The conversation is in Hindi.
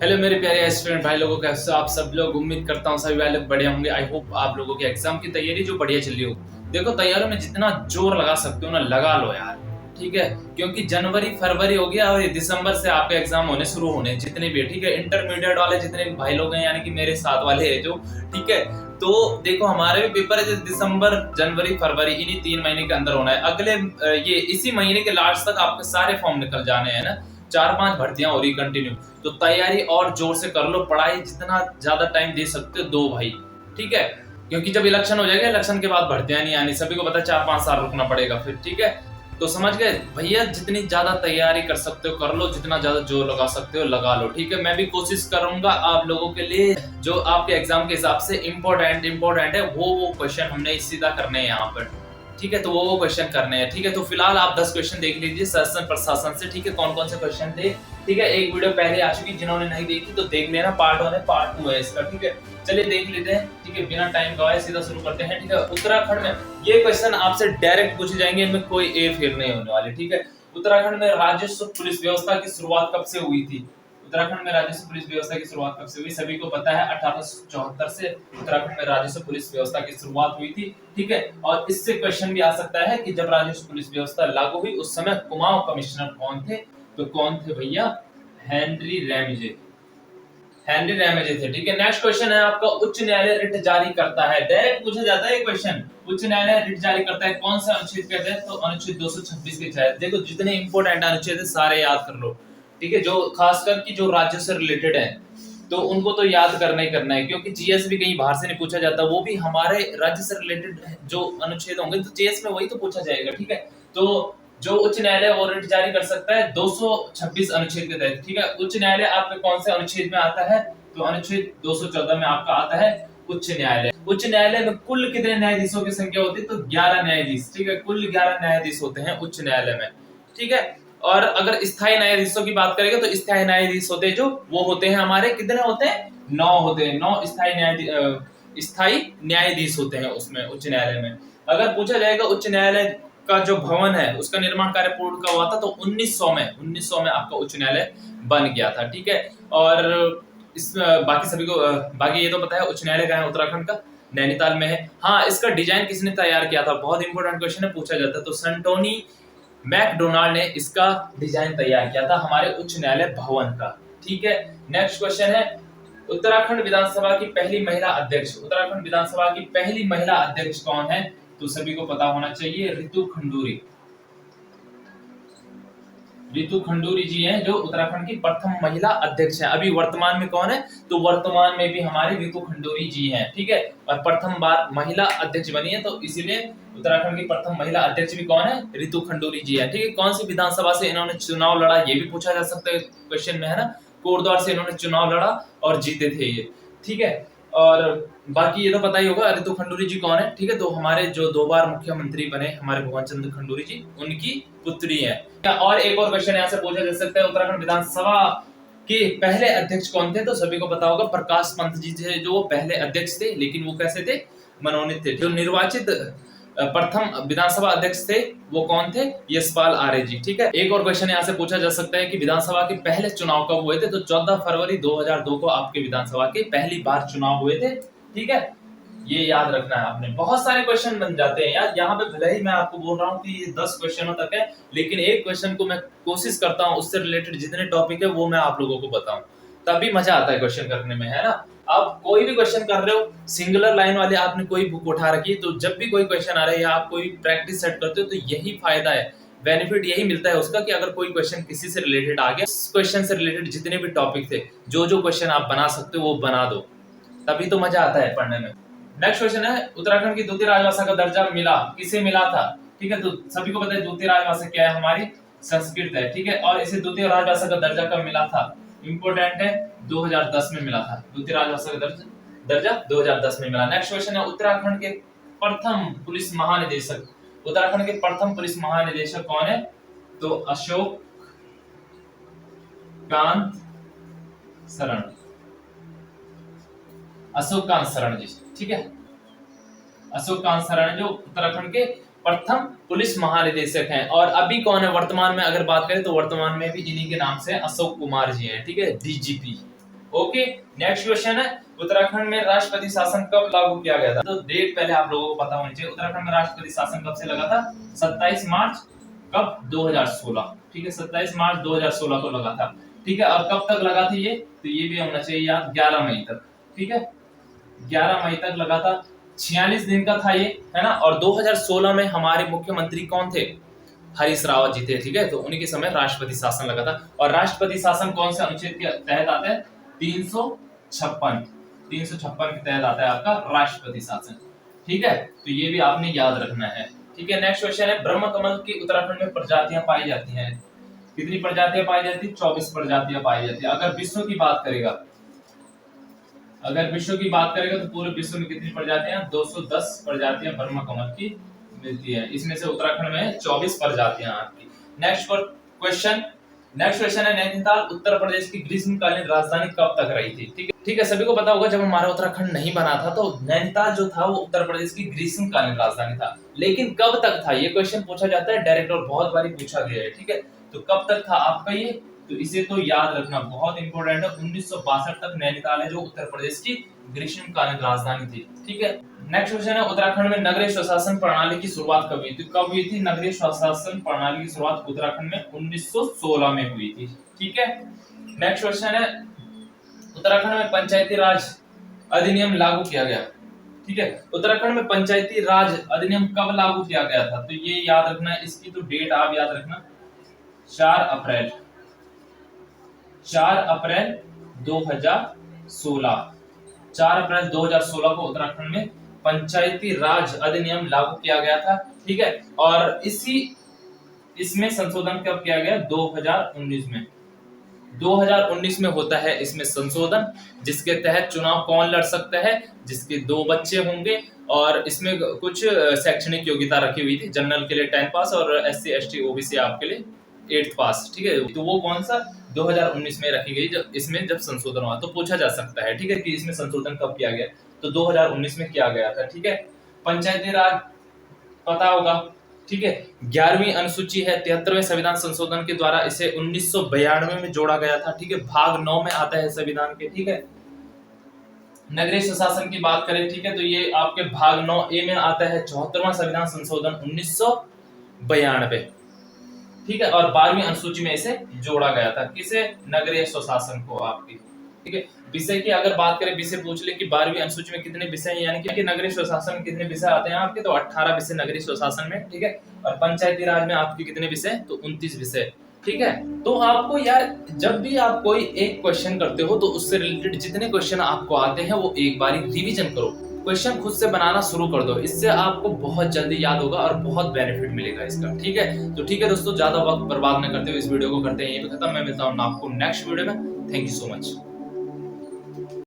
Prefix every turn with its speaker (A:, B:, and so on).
A: हेलो मेरे प्यारे स्टूडेंट भाई लोगों, कैसे हो आप सब लोग। उम्मीद करता हूँ सभी भाई लोग बढ़िया होंगे। आई होप आप लोगों के एग्जाम की तैयारी जो बढ़िया चल रही हो। देखो, तैयारियों में जितना जोर लगा सकते हो ना लगा लो यार, ठीक है। क्योंकि जनवरी फरवरी हो गया और ये दिसंबर से आपके एग्जाम होने शुरू होने जितने भी है, ठीक है। इंटरमीडिएट वाले जितने भी भाई लोग हैं, यानी कि मेरे साथ वाले हैं जो, ठीक है। तो देखो, हमारे भी पेपर है जो दिसंबर जनवरी फरवरी इन्हीं 3 महीने के अंदर होना है। अगले ये इसी महीने के लास्ट तक आपके सारे फॉर्म निकल जाने हैं ना। 4-5 भर्तियां हो रही कंटिन्यू। तो तैयारी और जोर से कर लो, पढ़ाई जितना ज्यादा टाइम दे सकते हो दो भाई, ठीक है। क्योंकि जब इलेक्शन हो जाएगा, इलेक्शन के बाद भर्तियां नहीं आनी, सभी को पता है 4-5 साल रुकना पड़ेगा फिर, ठीक है। तो समझ गए भैया, जितनी ज्यादा तैयारी कर सकते हो कर लो, जितना ज्यादा जोर लगा सकते हो लगा लो, ठीक है। मैं भी कोशिश करूंगा आप लोगों के लिए जो आपके एग्जाम के हिसाब से इम्पोर्टेंट है वो क्वेश्चन हमने सीधा करने हैं यहाँ पर, ठीक है। तो वो क्वेश्चन करने हैं, ठीक है। तो फिलहाल आप 10 क्वेश्चन देख लीजिए शासन प्रशासन से, ठीक है। कौन कौन से क्वेश्चन थे, ठीक है। एक वीडियो पहले आ चुकी, जिन्होंने नहीं देखी तो देख लेना। पार्ट 1 है, पार्ट 2 है इसका, ठीक है। चलिए देख लेते हैं, ठीक है। बिना टाइम गवाए सीधा शुरू करते हैं, ठीक है। उत्तराखंड में ये क्वेश्चन आपसे डायरेक्ट पूछे जाएंगे, इनमें कोई ए फेर नहीं होने वाली, ठीक है। उत्तराखंड में राजस्व पुलिस व्यवस्था की शुरुआत कब से हुई थी? उत्तराखंड में राजस्व पुलिस व्यवस्था की शुरुआत कब से हुई? सभी को पता है 1874 से उत्तराखंड में राजस्व पुलिस व्यवस्था की शुरुआत हुई थी, ठीक है। और इससे क्वेश्चन भी आ सकता है कि जब राजस्व पुलिस व्यवस्था लागू हुई उस समय कुमाऊं कमिश्नर कौन थे? तो कौन थे भैया? Henry Ramsay. हेनरी रैमजे थे, ठीक है। नेक्स्ट क्वेश्चन है आपका, उच्च न्यायालय रिट जारी करता है। डायरेक्ट पूछा जाता है ये क्वेश्चन, उच्च न्यायालय रिट जारी करता है कौन सा अनुच्छेद के तहत? तो अनुच्छेद 226 के तहत। देखो, जितने इंपोर्टेंट अनुच्छेद है सारे याद कर लो, ठीक है। जो खासकर की जो राज्य से रिलेटेड है तो उनको तो याद करना ही करना है, क्योंकि जीएस भी कहीं बाहर से नहीं पूछा जाता, वो भी हमारे राज्य से रिलेटेड जो अनुच्छेद होंगे तो जीएस में वही तो पूछा जाएगा, ठीक है। तो जो उच्च न्यायालय वो रिट जारी कर सकता है 226 अनुच्छेद के तहत, ठीक है। उच्च न्यायालय आपके कौन से अनुच्छेद में आता है? तो अनुच्छेद 214 में आपका आता है उच्च न्यायालय। उच्च न्यायालय में कुल कितने न्यायाधीशों की संख्या होती है? तो 11 न्यायाधीश, ठीक है। कुल 11 न्यायाधीश होते हैं उच्च न्यायालय में, ठीक है। और अगर स्थायी न्यायाधीशों की बात करेंगे तो स्थायी न्यायाधीश होते हैं जो, वो होते हैं हमारे कितने होते हैं? 9 होते हैं। 9 स्थायी न्यायाधीश होते हैं उसमें उच्च न्यायालय में। अगर पूछा जाएगा उच्च न्यायालय का जो भवन है उसका निर्माण कार्य पूर्ण कब हुआ था? तो 1900 में आपका उच्च न्यायालय बन गया था, ठीक है। और इस बाकी सभी को बाकी ये तो पता है उच्च न्यायालय कहाँ है उत्तराखंड का? नैनीताल में है। हाँ, इसका डिजाइन किसने तैयार किया था? बहुत इंपॉर्टेंट क्वेश्चन है, पूछा जाता है। तो संटोनी मैकडोनाल्ड ने इसका डिजाइन तैयार किया था हमारे उच्च न्यायालय भवन का, ठीक है। नेक्स्ट क्वेश्चन है, उत्तराखंड विधानसभा की पहली महिला अध्यक्ष, उत्तराखंड विधानसभा की पहली महिला अध्यक्ष कौन है? तो सभी को पता होना चाहिए, रितु खंडूरी। रितु खंडूरी जी हैं जो उत्तराखंड की प्रथम महिला अध्यक्ष हैं। अभी वर्तमान में कौन है? तो वर्तमान में भी हमारी रितु खंडूरी जी हैं, ठीक है। और प्रथम बार महिला अध्यक्ष बनी है, तो इसीलिए उत्तराखंड की प्रथम महिला अध्यक्ष भी कौन है? रितु खंडूरी जी है, ठीक है। कौन सी विधानसभा से इन्होंने चुनाव लड़ा, ये भी पूछा जा सकता है क्वेश्चन में, है ना। कोटद्वार से इन्होंने चुनाव लड़ा और जीते थे ये, ठीक है। और बाकी ये तो पता ही होगा रितु खंडूरी जी कौन है, ठीक है। तो हमारे जो 2 बार मुख्यमंत्री बने हमारे भगवान चंद्र खंडूरी जी, उनकी पुत्री है। और एक और क्वेश्चन यहाँ से पूछा जा सकता है, उत्तराखंड विधानसभा के पहले अध्यक्ष कौन थे? तो सभी को पता होगा प्रकाश पंत जी थे जो पहले अध्यक्ष थे, लेकिन वो कैसे थे? मनोनीत थे। जो निर्वाचित प्रथम विधानसभा अध्यक्ष थे वो कौन थे? यशपाल आर्य जी, ठीक है। एक और क्वेश्चन यहाँ से पूछा जा सकता है कि विधानसभा के पहले चुनाव कब हुए थे? तो 14 फरवरी 2002 को आपके विधानसभा के पहली बार चुनाव हुए थे, ठीक है। ये याद रखना है आपने। बहुत सारे क्वेश्चन बन जाते हैं यार यहाँ पे, भले ही मैं आपको बोल रहा हूँ कि ये 10 क्वेश्चनों तक है, लेकिन एक क्वेश्चन को मैं कोशिश करता हूँ उससे रिलेटेड जितने टॉपिक है वो मैं आप लोगों को बताऊं, तभी मजा आता है क्वेश्चन करने में, है ना। आप कोई भी क्वेश्चन कर रहे हो, सिंगुलर लाइन वाले आपने कोई बुक उठा रखी है, तो जब भी कोई क्वेश्चन आ रहा है या आप कोई प्रैक्टिस सेट करते हो तो यही फायदा है, बेनिफिट यही मिलता है उसका कि अगर कोई क्वेश्चन किसी से रिलेटेड आ गया, उस क्वेश्चन से रिलेटेड जितने भी टॉपिक थे, जो जो क्वेश्चन आप बना सकते हो वो बना दो, तभी तो मजा आता है पढ़ने में। नेक्स्ट क्वेश्चन है, उत्तराखंड की द्वितीय राजभाषा का दर्जा मिला किसे मिला था? ठीक है, तो सभी को पता है द्वितीय राजभाषा क्या है, हमारी संस्कृत है, ठीक है। और इसे द्वितीय राजभाषा का दर्जा कब मिला था? इंपोर्टेंट है, 2010 में मिला था। द्वितीय राजभाषा का दर्जा 2010 में मिला। नेक्स्ट क्वेश्चन है, उत्तराखंड के प्रथम पुलिस महानिदेशक, उत्तराखंड के प्रथम पुलिस महानिदेशक कौन है? तो अशोक कांत शरण, अशोक कांत शरण जी, ठीक है। अशोक कांत शरण जो उत्तराखंड के प्रथम पुलिस महानिदेशक हैं। और अभी कौन है वर्तमान में? अगर बात करें तो वर्तमान में भी इन्हीं के नाम से अशोक कुमार जी हैं, ठीक है, डीजीपी। ओके, नेक्स्ट क्वेश्चन है उत्तराखंड में राष्ट्रपति शासन कब लागू किया गया था? तो डेट पहले आप लोगों को पता होनी चाहिए। उत्तराखंड में राष्ट्रपति शासन कब से लगा था? 27 मार्च कब? 2016। ठीक है, 27 मार्च 2016 को लगा था। ठीक है, और कब तक लगा था ये? तो ये भी होना चाहिए याद, 11 मई तक। ठीक है, 11 मई तक लगा था। 46 दिन का था ये, है ना। और 2016 में हमारे मुख्यमंत्री कौन थे? हरीश रावत जी थे। ठीक है, तो उन्हीं के समय राष्ट्रपति शासन लगा था। और राष्ट्रपति शासन कौन से अनुच्छेद के तहत आता है? 356 के तहत आता है आपका राष्ट्रपति शासन। ठीक है, तो ये भी आपने याद रखना है। ठीक है, नेक्स्ट क्वेश्चन है ब्रह्म कमल की उत्तराखंड में प्रजातियां पाई जाती हैं। कितनी प्रजातियां पाई जाती है? 24 प्रजातियां पाई जाती है। अगर विश्व की बात करेगा तो पूरे विश्व में कितनी प्रजातियां? 210 प्रजातियां ब्रह्म कमल की मिलती है। इसमें से उत्तराखंड में 24 प्रजातियां आपकी। नेक्स्ट क्वेश्चन है नैनीताल उत्तर प्रदेश की ग्रीष्मकालीन राजधानी कब तक रही थी? ठीक है, सभी को पता होगा जब हमारा उत्तराखंड नहीं बना था तो नैनीताल जो था वो उत्तर प्रदेश की ग्रीष्मकालीन राजधानी था। लेकिन कब तक था ये क्वेश्चन पूछा जाता है डायरेक्ट, और बहुत बारी पूछा गया है। ठीक है, तो कब तक था आपका ये? तो इसे तो याद रखना, बहुत इंपॉर्टेंट है। 1962 तक नैनीताल है जो उत्तर प्रदेश की ग्रीष्मकालीन राजधानी थी। ठीक है, नेक्स्ट क्वेश्चन है उत्तराखंड में नगरीय स्वशासन प्रणाली की शुरुआत कब हुई थी? कब हुई थी नगरीय स्वशासन प्रणाली की शुरुआत? उत्तराखंड में 1916 में हुई थी। ठीक है, नेक्स्ट क्वेश्चन है उत्तराखंड में पंचायती राज अधिनियम लागू किया गया। ठीक है, उत्तराखंड में पंचायती राज अधिनियम कब लागू किया गया था? तो ये याद रखना है, इसकी तो डेट आप याद रखना, 4 अप्रैल 2016। 4 अप्रैल 2016 को उत्तराखंड में पंचायती राज अधिनियम लागू किया गया था। ठीक है, और इसमें संशोधन कब किया गया? 2019 में होता है इसमें संशोधन, जिसके तहत चुनाव कौन लड़ सकता है? जिसके 2 बच्चे होंगे। और इसमें कुछ शैक्षणिक योग्यता रखी हुई थी, जनरल के लिए 10 पास और SC ST OBC आपके लिए 8th पास। ठीक है, तो वो कौन सा? 2019 में रखी गई, जब संशोधन हुआ। तो पूछा जा सकता है, ठीक है, कि इसमें संशोधन कब किया गया? तो 2019 में किया गया था। ठीक है, पंचायती राज पता होगा। ठीक है, 11वीं अनुसूची है, 73वें संविधान संशोधन के द्वारा इसे 1992 में जोड़ा गया था। ठीक है, भाग 9 में आता है संविधान के। ठीक है, नगरीय स्वशासन की बात करें, ठीक है, तो ये आपके भाग 9A में आता है 74वां संविधान संशोधन 1992। ठीक है, और 12वीं अनुसूची में इसे जोड़ा गया था। किसे? नगरीय स्वशासन को आपकी। ठीक है, विषय की अगर बात करें, विषय पूछ ले कि 12वीं अनुसूची में कितने विषय हैं, यानी कि नगरीय स्वशासन में कितने विषय आते हैं आपके? तो 18 विषय नगरीय स्वशासन में। ठीक है, और पंचायती राज में आपके कितने विषय? तो 29 विषय। ठीक है, तो आपको यार जब भी आप कोई एक क्वेश्चन करते हो तो उससे रिलेटेड जितने क्वेश्चन आपको आते हैं वो एक बारी रिवीजन करो, क्वेश्चन खुद से बनाना शुरू कर दो। इससे आपको बहुत जल्दी याद होगा और बहुत बेनिफिट मिलेगा इसका। ठीक है, तो ठीक है दोस्तों, ज्यादा वक्त बर्बाद न करते हुए इस वीडियो को करते हैं यहीं पे खत्म। मैं मिलता हूँ आपको नेक्स्ट वीडियो में। Thank you so much.